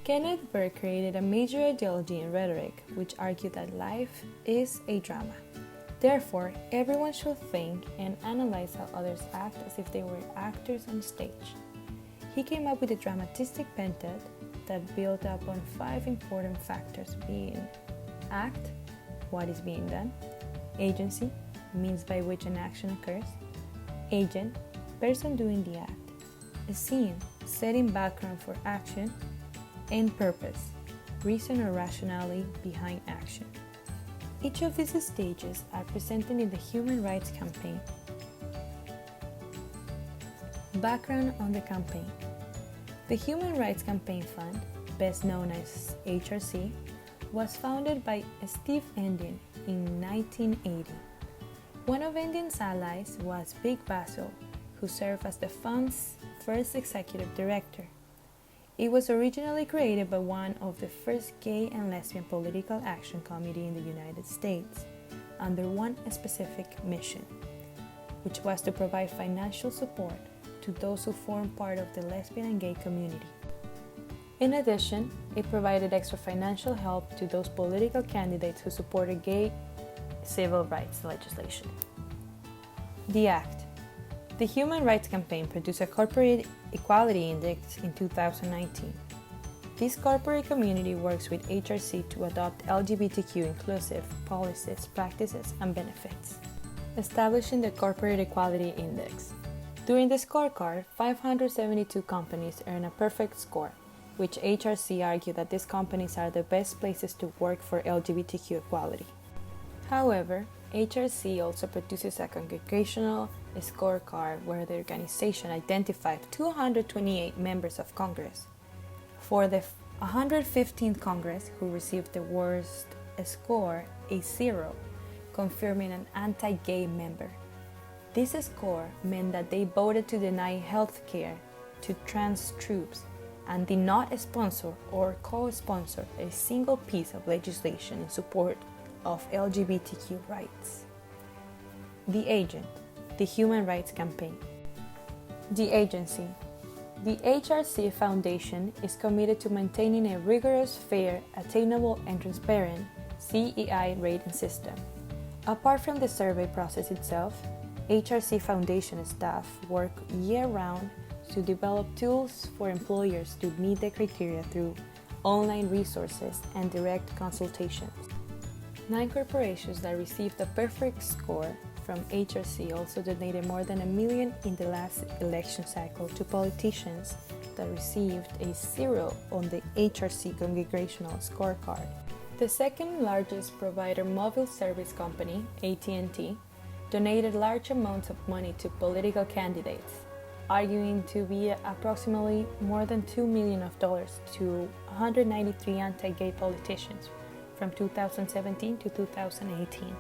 Kenneth Burke created a major ideology in rhetoric which argued that life is a drama. Therefore, everyone should think and analyze how others act as if they were actors on stage. He came up with the Dramatistic Pentad that built upon 5 important factors, being act, what is being done; agency, means by which an action occurs; agent, person doing the act; a scene, setting background for action; and purpose, reason or rationality behind action. Each of these stages are presented in the Human Rights Campaign. Background on the campaign. The Human Rights Campaign Fund, best known as HRC, was founded by Steve Endin in 1980. One of Endin's allies was Big Basil, who served as the fund's first executive director. It was originally created by one of the first gay and lesbian political action committee in the United States, under one specific mission, which was to provide financial support to those who form part of the lesbian and gay community. In addition, it provided extra financial help to those political candidates who supported gay civil rights legislation. The Act. The Human Rights Campaign produced a Corporate Equality Index in 2019. This corporate community works with HRC to adopt LGBTQ inclusive policies, practices, and benefits. Establishing the Corporate Equality Index. During the scorecard, 572 companies earned a perfect score, which HRC argued that these companies are the best places to work for LGBTQ equality. However, HRC also produces a congregational scorecard where the organization identified 228 members of Congress. For the 115th Congress, who received the worst score, a 0, confirming an anti-gay member. This score meant that they voted to deny health care to trans troops and did not sponsor or co-sponsor a single piece of legislation in support of LGBTQ rights. The Agent, the Human Rights Campaign. The Agency. The HRC Foundation is committed to maintaining a rigorous, fair, attainable, and transparent CEI rating system. Apart from the survey process itself, HRC Foundation staff work year-round to develop tools for employers to meet the criteria through online resources and direct consultations. 9 corporations that received a perfect score from HRC also donated more than $1 million in the last election cycle to politicians that received a 0 on the HRC Congregational Scorecard. The second largest provider mobile service company, AT&T, donated large amounts of money to political candidates, arguing to be approximately more than $2 million to 193 anti-gay politicians from 2017 to 2018.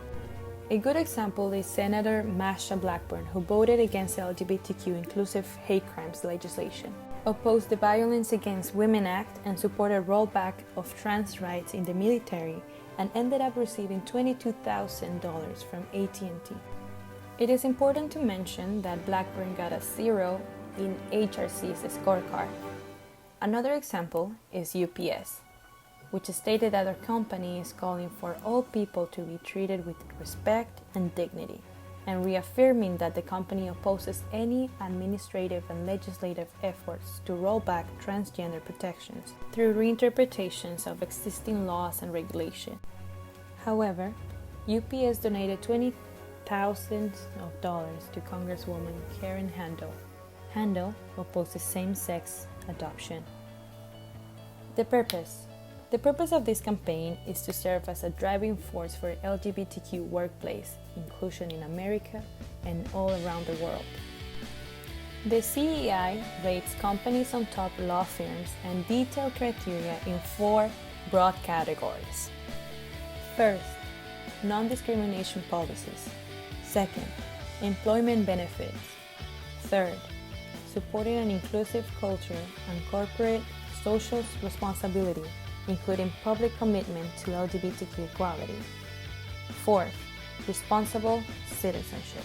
A good example is Senator Masha Blackburn, who voted against LGBTQ inclusive hate crimes legislation, opposed the Violence Against Women Act, and supported rollback of trans rights in the military, and ended up receiving $22,000 from AT&T. It is important to mention that Blackburn got a 0 in HRC's scorecard. Another example is UPS, which stated that their company is calling for all people to be treated with respect and dignity, and reaffirming that the company opposes any administrative and legislative efforts to roll back transgender protections through reinterpretations of existing laws and regulations. However, UPS donated $20,000 to Congresswoman Karen Handel. Handel opposes same-sex adoption. The purpose. The purpose of this campaign is to serve as a driving force for LGBTQ workplace inclusion in America and all around the world. The CEI rates companies on top law firms and detailed criteria in 4 broad categories. First, non-discrimination policies. Second, employment benefits. Third, supporting an inclusive culture and corporate social responsibility, including public commitment to LGBTQ equality. Fourth, responsible citizenship.